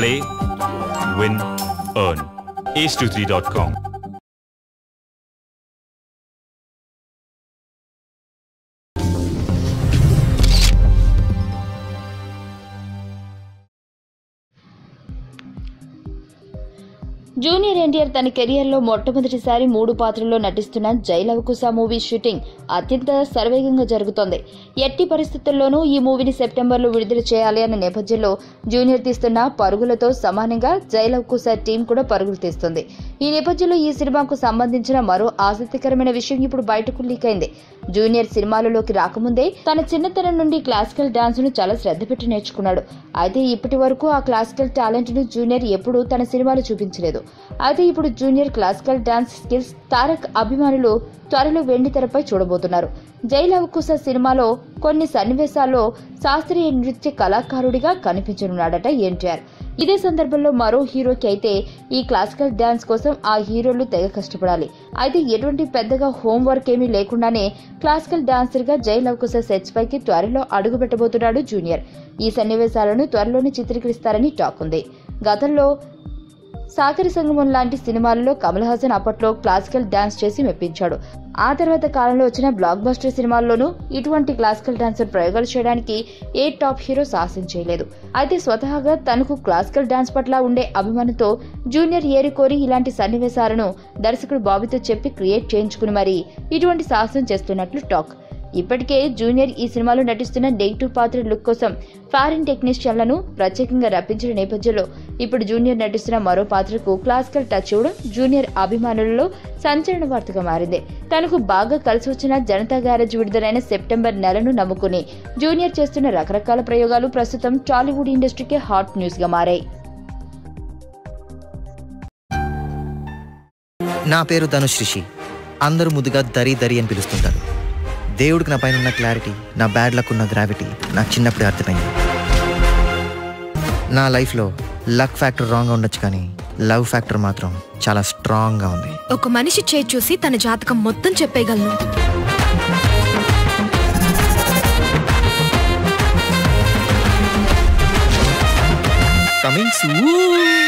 Play, win, earn. ace23.com. Junior NTR తన కెరియర్లో మొట్టమొదటిసారి 3 పాత్రల్లో నటిస్తున్న జై లవకుశ మూవీ షూటింగ్ అత్యంత శరవేగంగా జరుగుతోంది. ఎట్టి పరిస్థితుల్లోనూ ఈ మూవీని సెప్టెంబర్లో విడుదల చేయాలి అనే నేపథ్యంలో జూనియర్ తీస్తున్న పరుగులతో సమానంగా జై లవకుశ టీం కూడా పరుగులు తీస్తుంది. ఈ నేపథ్యంలో ఈ సినిమాకు సంబంధించిన మరో ఆసక్తికరమైన విషయం ఇప్పుడు బయటకు లీక్ అయింది. జూనియర్ సినిమాలలోకి రాకముందే తన చిన్నతనం నుండి క్లాసికల్ డాన్స్ ను చాలా శ్రద్ధ పెట్టి నేర్చుకున్నాడు. అయితే ఇప్పటి వరకు ఆ క్లాసికల్ టాలెంట్ ను జూనియర్ ఎప్పుడూ తన సినిమాలో చూపించలేదు. అయితే ఇప్పుడు junior classical dance skills Tarak అభిమానులు త్వరలో వెండి తెరపై చూడబోతున్నారు. జై లవకుశ సినిమాలో కొన్ని సన్నివేశాల్లో శాస్త్రీయ నృత్య కళాకారుడిగా కనిపించనున్నాడట ఎన్టీఆర్. ఇదే సందర్భంలో మరో హీరోకి అయితే ఈ క్లాసికల్ డాన్స్ కోసం ఆ హీరోలు తెగ కష్టపడాలి. అయితే ఎటువంటి పెద్దగా హోంవర్క్ ఏమీ లేకుండానే క్లాసికల్ డాన్సర్ గా జై లవకుశ సెట్స్ పైకి త్వరలో అడుగు పెట్టబోతున్నాడు జూనియర్. ఈ సన్నివేశాలను త్వరలోనే చిత్రీకరిస్తారని టాక్ ఉంది. గతంలో సాగరి సంగమం లాంటి సినిమాలలో కమల్ హాసన్ అప్పట్లో క్లాసికల్ డాన్స్ చేసి మెప్పించాడు. ఆ తర్వాత కాలంలో వచ్చిన బ్లాక్ బస్టర్ సినిమాల్లోనూ ఇటువంటి క్లాసికల్ డాన్సర్ ప్రయోగాలు చేయడానికి ఏ టాప్ హీరో సాహసం చేయలేదు. అయితే స్వతహాగా తనకు క్లాసికల్ డాన్స్ పట్ల ఉండే అభిమానంతో జూనియర్ ఏరికోరి ఇలాంటి సన్నివేశాలను దర్శకుడు బాబీతో చెప్పి క్రియేట్ చేయించుకుని మరీ ఇటువంటి సాహసం చేస్తున్నట్లు టాక్. ఇప్పటికే జూనియర్ ఈ సినిమాలో నటిస్తున్న నెగిటివ్ పాత్ర లుక్ కోసం ఫారిన్ టెక్నీషియన్లను ప్రత్యేకంగా రప్పించిన నేపథ్యంలో ఇప్పుడు జూనియర్ నటిస్తున్న మరో పాత్రకు క్లాసికల్ టచ్ ఇవ్వడం జూనియర్ అభిమానులలో సంచలన వార్తగా మారింది. తనకు బాగా కలిసి వచ్చిన జనతా గ్యారేజ్ విడుదలైన సెప్టెంబర్ నెలను నమ్ముకుని జూనియర్ చేస్తున్న రకరకాల ప్రయోగాలు ప్రస్తుతం టాలీవుడ్ ఇండస్ట్రీకి హాట్ న్యూస్ గా మారాయి. నా పేరు ధనుష్ రిషి. అందరూ ముద్దుగా దరి దరి అని పిలుస్తుంటారు. దేవుడికి నా పైన ఉన్న క్లారిటీ, నా బ్యాడ్ లక్ ఉన్న గ్రావిటీ నాకు చిన్నప్పుడే అర్థమైంది. నా లైఫ్లో లక్ ఫ్యాక్టర్ రాంగ్గా ఉండొచ్చు, కానీ లవ్ ఫ్యాక్టర్ మాత్రం చాలా స్ట్రాంగ్గా ఉంది. ఒక మనిషి చేయి చూసి తన జాతకం మొత్తం చెప్పేయగలను. Coming soon.